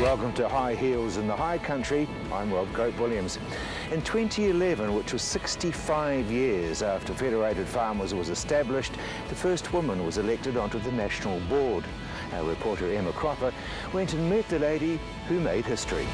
Welcome to High Heels in the High Country. I'm Rob Cope-Williams. In 2011, which was 65 years after Federated Farmers was established, the first woman was elected onto the national board. Our reporter Emma Cropper went and met the lady who made history.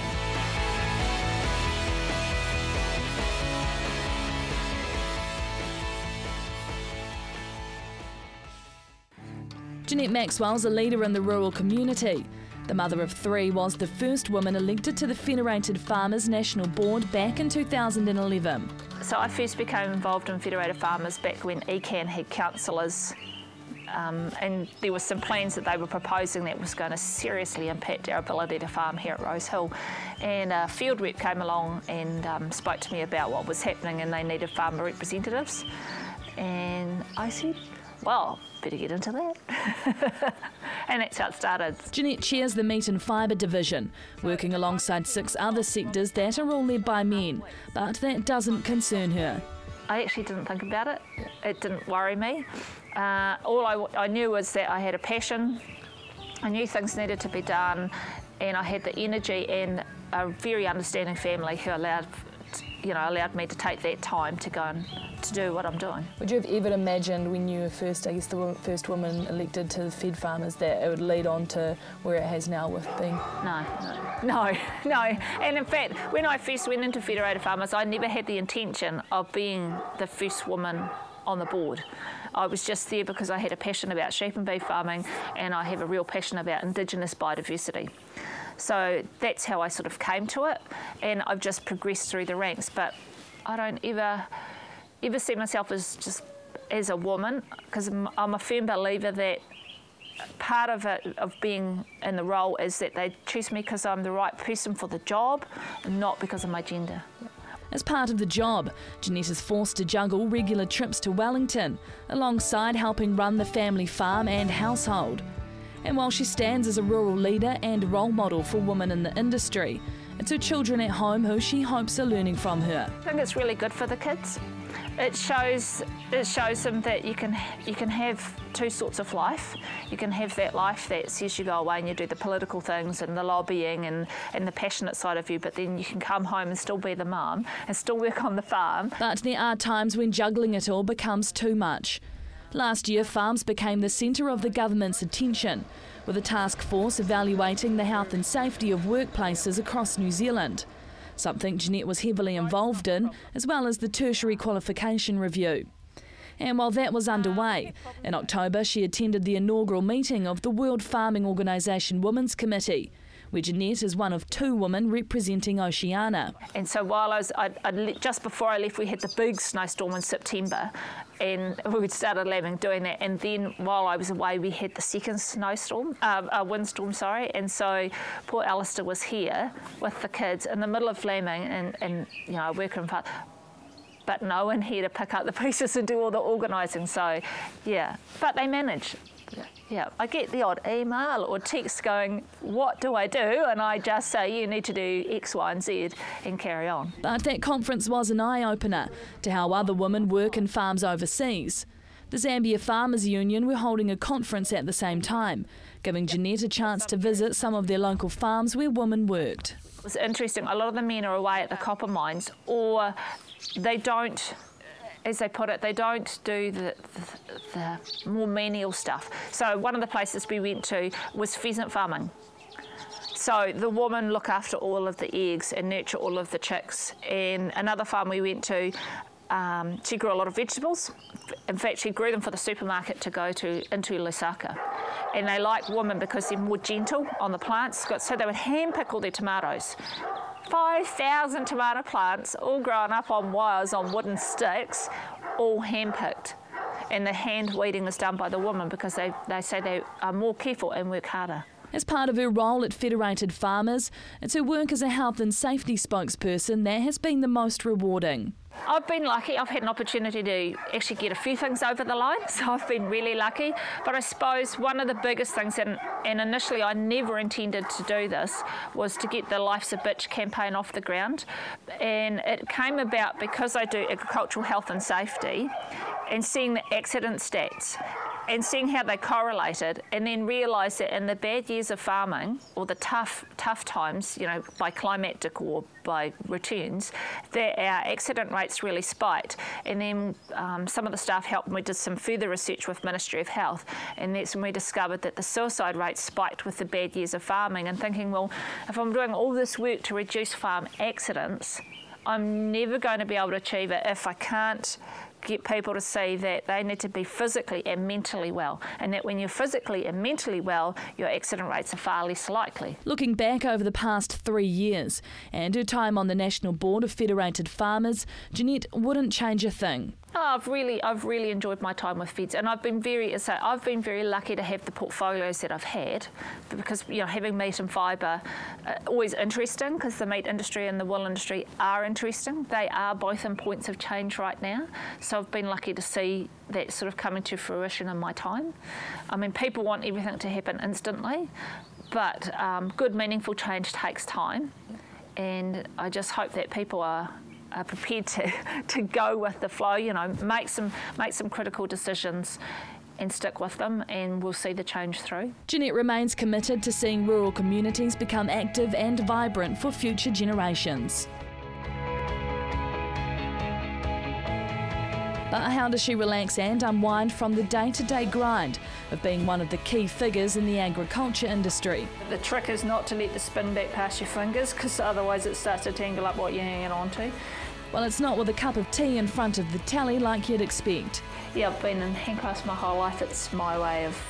Jeanette Maxwell's a leader in the rural community. The mother of three was the first woman elected to the Federated Farmers National Board back in 2011. So I first became involved in Federated Farmers back when ECAN had councillors, and there were some plans that they were proposing that was going to seriously impact our ability to farm here at Rosehill. And a field rep came along and spoke to me about what was happening, and they needed farmer representatives. And I said, well, better get into that. And that's how it started. Jeanette chairs the Meat and Fibre Division, working alongside 6 other sectors that are all led by men, but that doesn't concern her. I actually didn't think about it. It didn't worry me. All I knew was that I had a passion, I knew things needed to be done, and I had the energy and a very understanding family who allowed me to take that time to go and to do what I'm doing. Would you have ever imagined when you were first, the first woman elected to the Fed Farmers, that it would lead on to where it has now with being? No. And in fact, when I first went into Federated Farmers, I never had the intention of being the first woman on the board. I was just there because I had a passion about sheep and beef farming, and I have a real passion about Indigenous biodiversity. So that's how I sort of came to it, and I've just progressed through the ranks. But I don't ever see myself as a woman, because I'm a firm believer that part of it, of being in the role, is that they choose me because I'm the right person for the job, and not because of my gender. As part of the job, Jeanette is forced to juggle regular trips to Wellington, alongside helping run the family farm and household. And while she stands as a rural leader and role model for women in the industry, it's her children at home who she hopes are learning from her. I think it's really good for the kids. It shows them that you can have two sorts of life. You can have that life that says you go away and you do the political things and the lobbying and the passionate side of you, but then you can come home and still be the mum and still work on the farm. But there are times when juggling it all becomes too much. Last year, farms became the centre of the government's attention, with a task force evaluating the health and safety of workplaces across New Zealand, something Jeanette was heavily involved in, as well as the tertiary qualification review. And while that was underway, in October she attended the inaugural meeting of the World Farming Organisation Women's Committee, where Jeanette is one of 2 women representing Oceania. And so while just before I left, we had the big snowstorm in September, and we started doing that. And then while I was away, we had the second windstorm, and so poor Alistair was here with the kids in the middle of lambing, and working hard. But no one here to pick up the pieces and do all the organising. So, yeah, but they manage. Yeah, I get the odd email or text going, what do I do? And I just say, you need to do X, Y and Z and carry on. But that conference was an eye-opener to how other women work in farms overseas. The Zambia Farmers Union were holding a conference at the same time, giving Jeanette a chance to visit some of their local farms where women worked. It was interesting. A lot of the men are away at the copper mines, or they don't, as they put it, they don't do the more menial stuff. So one of the places we went to was pheasant farming. So the woman looked after all of the eggs and nurture all of the chicks. And another farm we went to, she grew a lot of vegetables. In fact, she grew them for the supermarket to go into Lusaka. And they like women because they're more gentle on the plants. So they would hand-pick all their tomatoes. 5,000 tomato plants, all growing up on wires on wooden sticks, all hand-picked. And the hand weeding is done by the woman because they say they are more careful and work harder. As part of her role at Federated Farmers, it's her work as a health and safety spokesperson that has been the most rewarding. I've been lucky. I've had an opportunity to actually get a few things over the line, so I've been really lucky. But I suppose one of the biggest things, and initially I never intended to do this, was to get the Life's a Bitch campaign off the ground. And it came about because I do agricultural health and safety, and seeing the accident stats and seeing how they correlated, and then realised that in the bad years of farming, or the tough times, you know, by climatic or by returns, that our accident rates really spiked. And then some of the staff helped, and we did some further research with Ministry of Health, and that's when we discovered that the suicide rates spiked with the bad years of farming, and thinking, well, if I'm doing all this work to reduce farm accidents, I'm never going to be able to achieve it if I can't get people to see that they need to be physically and mentally well, and that when you're physically and mentally well, your accident rates are far less likely. Looking back over the past 3 years and her time on the National Board of Federated Farmers, Jeanette wouldn't change a thing. Oh, I've really enjoyed my time with Feds, and I've been very lucky to have the portfolios that I've had, because, you know, having meat and fibre, always interesting, because the meat industry and the wool industry are interesting. They are both in points of change right now, so I've been lucky to see that sort of coming to fruition in my time. I mean, people want everything to happen instantly, but good, meaningful change takes time, and I just hope that people are prepared to go with the flow, you know, make some critical decisions and stick with them, and we'll see the change through. Jeanette remains committed to seeing rural communities become active and vibrant for future generations. But how does she relax and unwind from the day-to-day grind of being one of the key figures in the agriculture industry? The trick is not to let the spin back past your fingers, because otherwise it starts to tangle up what you're hanging on to. Well, it's not with a cup of tea in front of the telly like you'd expect. Yeah, I've been in handcrafts my whole life. It's my way of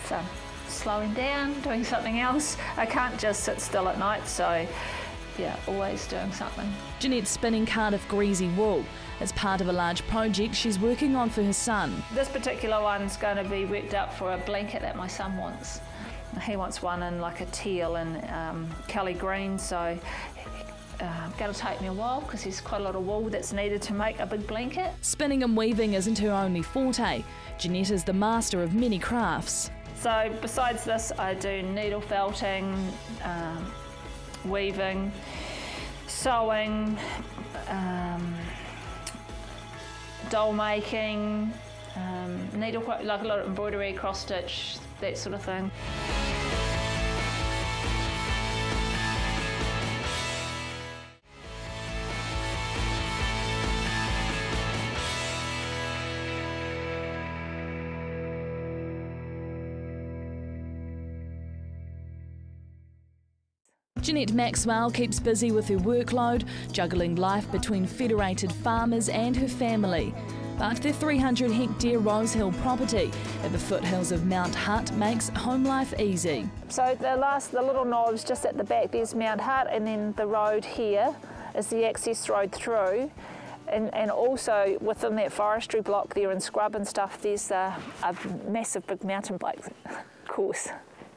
slowing down, doing something else. I can't just sit still at night, so yeah, always doing something. Jeanette's spinning Cardiff greasy wool as part of a large project she's working on for her son. This particular one's going to be worked up for a blanket that my son wants. He wants one in like a teal and Kelly green, so going to take me a while, because there's quite a lot of wool that's needed to make a big blanket. Spinning and weaving isn't her only forte. Jeanette is the master of many crafts. So besides this, I do needle felting, weaving, sewing, doll making, needlework, like a lot of embroidery, cross stitch, that sort of thing. Jeanette Maxwell keeps busy with her workload, juggling life between federated farmers and her family. But their 300-hectare Rosehill property at the foothills of Mount Hutt makes home life easy. So the little knobs just at the back, there's Mount Hutt, and then the road here is the access road through. And also within that forestry block there and scrub and stuff, there's a massive big mountain bike course.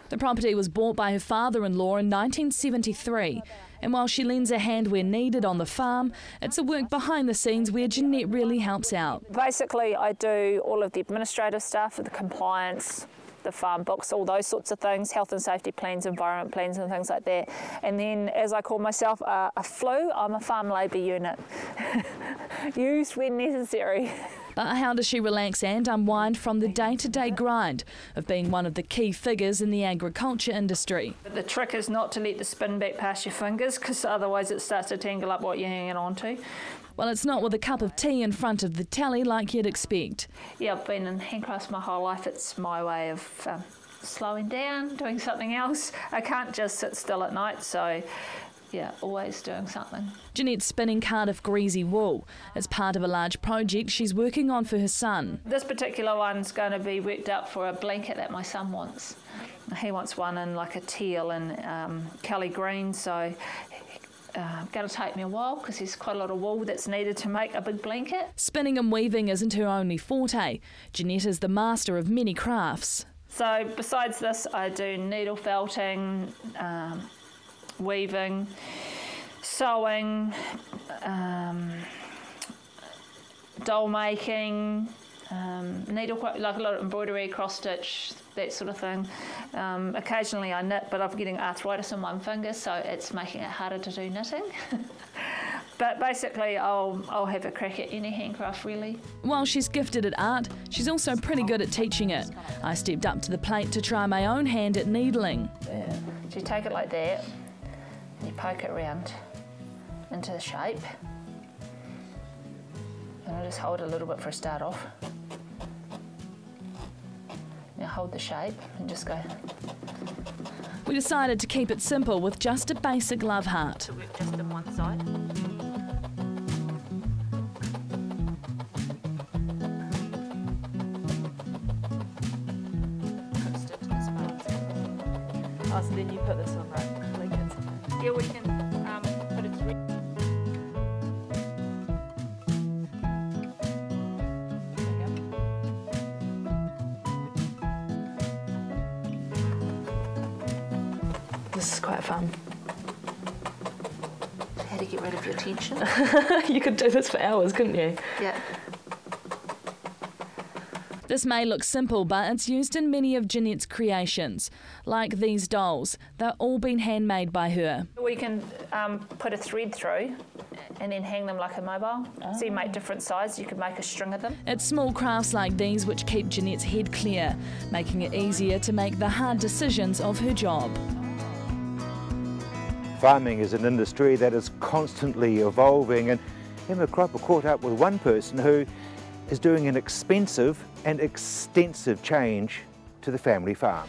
The property was bought by her father-in-law in 1973, and while she lends a hand where needed on the farm, it's a work behind the scenes where Jeanette really helps out. Basically, I do all of the administrative stuff, the compliance, the farm books, all those sorts of things, health and safety plans, environment plans and things like that. And then, as I call myself, a FLU, I'm a farm labour unit, used when necessary. But how does she relax and unwind from the day-to-day grind of being one of the key figures in the agriculture industry? The trick is not to let the spin back past your fingers, because otherwise it starts to tangle up what you're hanging on to. Well, it's not with a cup of tea in front of the telly like you'd expect. Yeah, I've been in handcrafts my whole life. It's my way of slowing down, doing something else. I can't just sit still at night, so yeah, always doing something. Jeanette's spinning Cardiff greasy wool as part of a large project she's working on for her son. This particular one's going to be worked up for a blanket that my son wants. He wants one in like a teal and Kelly green, so going to take me a while, because there's quite a lot of wool that's needed to make a big blanket. Spinning and weaving isn't her only forte. Jeanette is the master of many crafts. So besides this, I do needle felting, weaving, sewing, doll making, needlework, like a lot of embroidery, cross stitch, that sort of thing. Occasionally I knit, but I'm getting arthritis in one finger, so it's making it harder to do knitting. But basically, I'll have a crack at any handcraft, really. While she's gifted at art, she's also pretty good at teaching it. I stepped up to the plate to try my own hand at needling. Yeah. So you take it like that, and you poke it round into the shape. And I'll just hold it a little bit for a start off. Now hold the shape and just go. We decided to keep it simple with just a basic love heart. To work just on one side. Oh, so then you put this on, right? Like it's... Yeah, we can put it through. This is quite fun. How to get rid of your tension. You could do this for hours, couldn't you? Yeah. This may look simple, but it's used in many of Jeanette's creations. Like these dolls, they're all been handmade by her. We can put a thread through and then hang them like a mobile. So you make different sizes, you can make a string of them. It's small crafts like these which keep Jeanette's head clear, making it easier to make the hard decisions of her job. Farming is an industry that is constantly evolving, and Emma Cropper caught up with one person who is doing an expensive and extensive change to the family farm.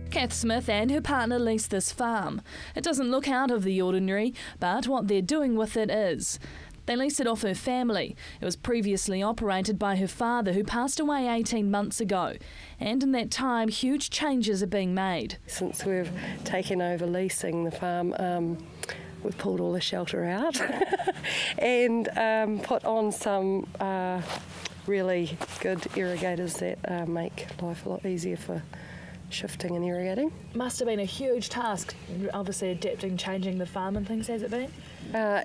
Kath Smith and her partner lease this farm. It doesn't look out of the ordinary, but what they're doing with it is. They lease it off her family. It was previously operated by her father, who passed away 18 months ago. And in that time, huge changes are being made. Since we've taken over leasing the farm, we've pulled all the shelter out and put on some really good irrigators that make life a lot easier for shifting and irrigating. Must have been a huge task, obviously adapting, changing the farm and things, has it been?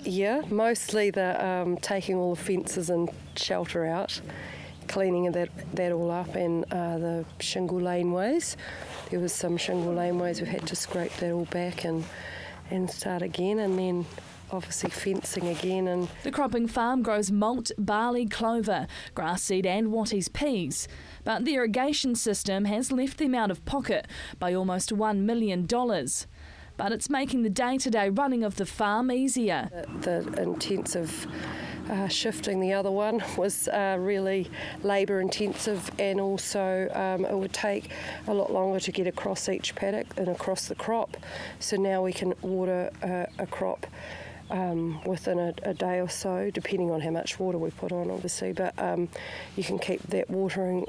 Yeah, mostly the taking all the fences and shelter out, cleaning that all up, and the shingle laneways. There was some shingle laneways, we had to scrape that all back and start again, and then obviously fencing again. And the cropping farm grows malt, barley, clover, grass seed and Wattie's peas. But the irrigation system has left them out of pocket by almost $1 million. But it's making the day-to-day running of the farm easier. The intensive shifting the other one was really labour intensive, and also it would take a lot longer to get across each paddock and across the crop. So now we can water a crop within a day or so, depending on how much water we put on, obviously, but you can keep that watering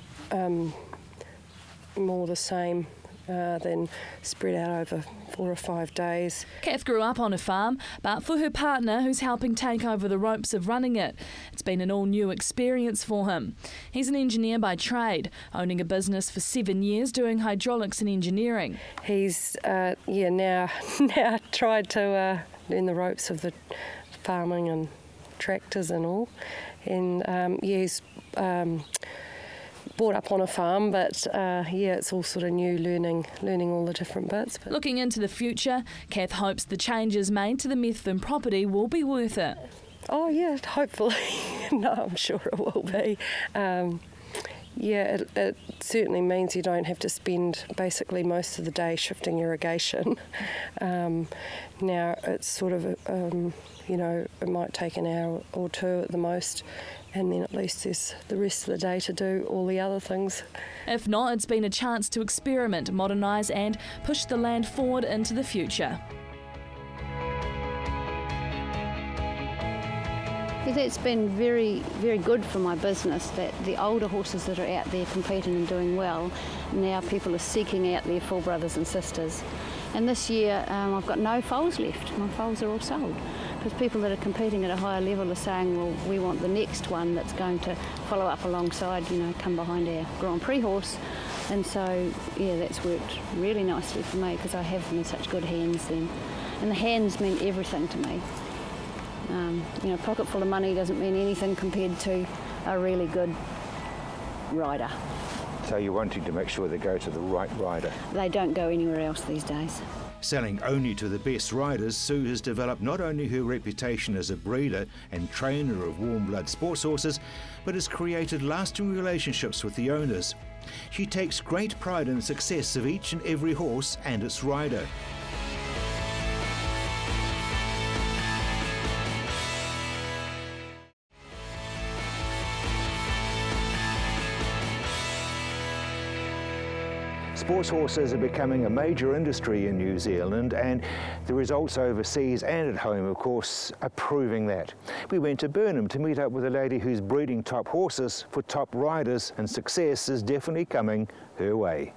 more the same than spread out over 4 or 5 days. Kath grew up on a farm, but for her partner, who's helping take over the ropes of running it, it's been an all-new experience for him. He's an engineer by trade, owning a business for 7 years doing hydraulics and engineering. He's now tried to learn the ropes of the farming and tractors and all, and he's brought up on a farm, but it's all sort of new, learning all the different bits. But looking into the future, Kath hopes the changes made to the Methven property will be worth it. Oh yeah, hopefully. No, I'm sure it will be. It certainly means you don't have to spend basically most of the day shifting irrigation. Now it's sort of, it might take an hour or two at the most, and then at least there's the rest of the day to do all the other things. If not, it's been a chance to experiment, modernise and push the land forward into the future. It's been very, very good for my business that the older horses that are out there competing and doing well, now people are seeking out their full brothers and sisters. And this year I've got no foals left. My foals are all sold. Because people that are competing at a higher level are saying, well, we want the next one that's going to follow up alongside, come behind our Grand Prix horse. And so, that's worked really nicely for me because I have them in such good hands then. And the hands mean everything to me. A pocket full of money doesn't mean anything compared to a really good rider. So you're wanting to make sure they go to the right rider. They don't go anywhere else these days. Selling only to the best riders, Sue has developed not only her reputation as a breeder and trainer of warm blood sports horses, but has created lasting relationships with the owners. She takes great pride in the success of each and every horse and its rider. Sports horses are becoming a major industry in New Zealand, and the results overseas and at home, of course, are proving that. We went to Burnham to meet up with a lady who's breeding top horses for top riders, and success is definitely coming her way.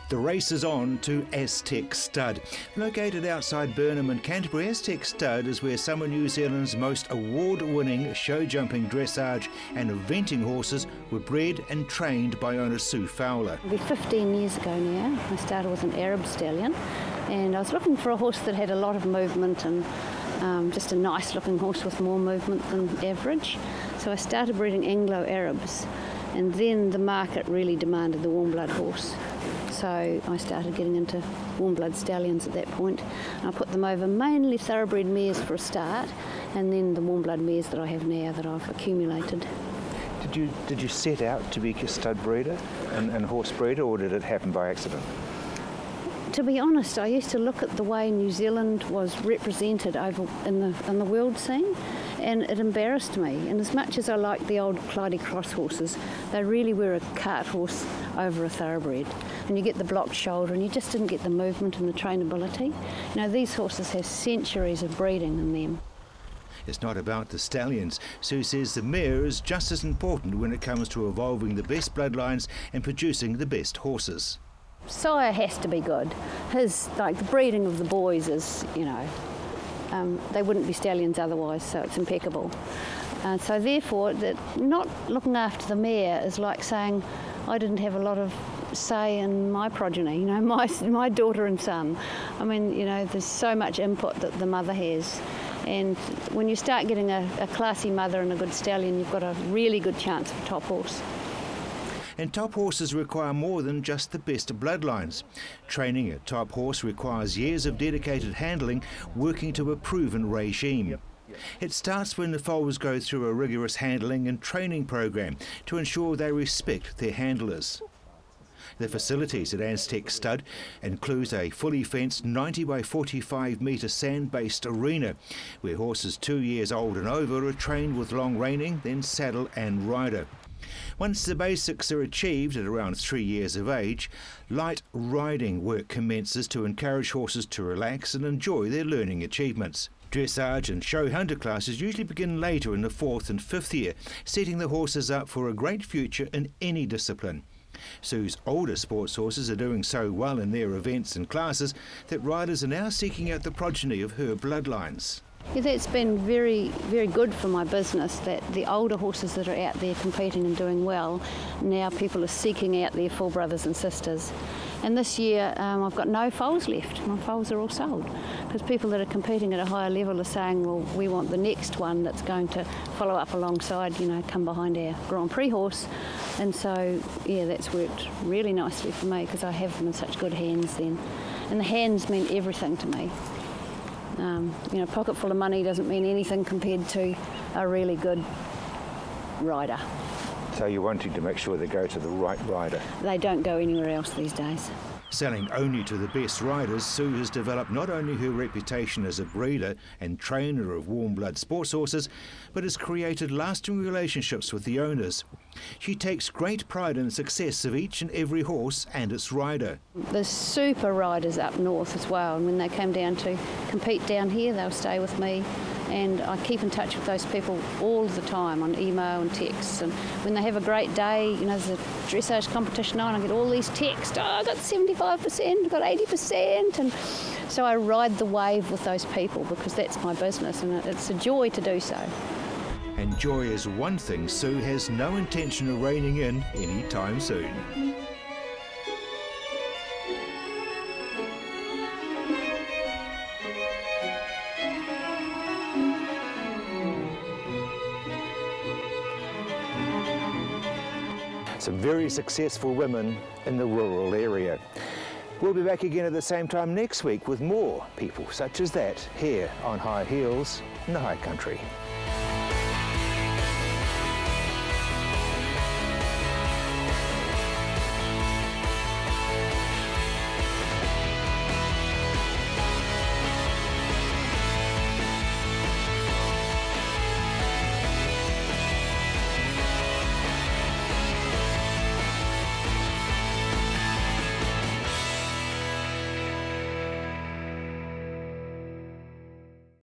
The race is on to Aztec Stud. Located outside Burnham and Canterbury, Aztec Stud is where some of New Zealand's most award-winning show-jumping, dressage and eventing horses were bred and trained by owner Sue Fowler. It'll be 15 years ago now. I started with an Arab stallion, and I was looking for a horse that had a lot of movement and just a nice looking horse with more movement than average. So I started breeding Anglo-Arabs, and then the market really demanded the warm blood horse. So I started getting into warm blood stallions at that point. And I put them over mainly thoroughbred mares for a start, and then the warm blood mares that I have now that I've accumulated. Did you set out to be a stud breeder and horse breeder, or did it happen by accident? To be honest, I used to look at the way New Zealand was represented over in the world scene, and it embarrassed me. And as much as I liked the old Clyde Cross horses, they really were a cart horse over a thoroughbred. And you get the blocked shoulder, and you just didn't get the movement and the trainability. You know, these horses have centuries of breeding in them. It's not about the stallions. Sue says the mare is just as important when it comes to evolving the best bloodlines and producing the best horses. Sire has to be good. The breeding of the boys is, you know, they wouldn't be stallions otherwise, so it's impeccable. So therefore, not looking after the mare is like saying I didn't have a lot of say in my progeny, you know, my daughter and son. I mean, you know, there's so much input that the mother has. And when you start getting a classy mother and a good stallion, you've got a really good chance of a top horse. And top horses require more than just the best bloodlines. Training a top horse requires years of dedicated handling, working to a proven regime. It starts when the foals go through a rigorous handling and training program to ensure they respect their handlers. The facilities at Aztec Stud includes a fully fenced 90 by 45 metre sand-based arena where horses 2 years old and over are trained with long reining, then saddle and rider. Once the basics are achieved at around 3 years of age, light riding work commences to encourage horses to relax and enjoy their learning achievements. Dressage and show hunter classes usually begin later in the 4th and 5th year, setting the horses up for a great future in any discipline. Sue's older sports horses are doing so well in their events and classes that riders are now seeking out the progeny of her bloodlines. Yeah, that's been very, very good for my business, that the older horses that are out there competing and doing well, now people are seeking out their full brothers and sisters. And this year I've got no foals left. My foals are all sold because people that are competing at a higher level are saying, well, we want the next one that's going to follow up alongside, you know, come behind our Grand Prix horse. And so, yeah, that's worked really nicely for me because I have them in such good hands then. And the hands mean everything to me. You know, a pocket full of money doesn't mean anything compared to a really good rider. So you're wanting to make sure they go to the right rider. They don't go anywhere else these days. Selling only to the best riders, Sue has developed not only her reputation as a breeder and trainer of warm blood sports horses, but has created lasting relationships with the owners. She takes great pride in the success of each and every horse and its rider. There's super riders up north as well, and when they come down to compete down here, they'll stay with me and I keep in touch with those people all the time on email and texts. And when they have a great day, you know, there's a dressage competition on, I get all these texts, oh, I got 75%, I got 80%, and so I ride the wave with those people because that's my business, and it's a joy to do so. And joy is one thing Sue has no intention of reining in anytime soon. Some very successful women in the rural area. We'll be back again at the same time next week with more people such as that here on High Heels in the High Country.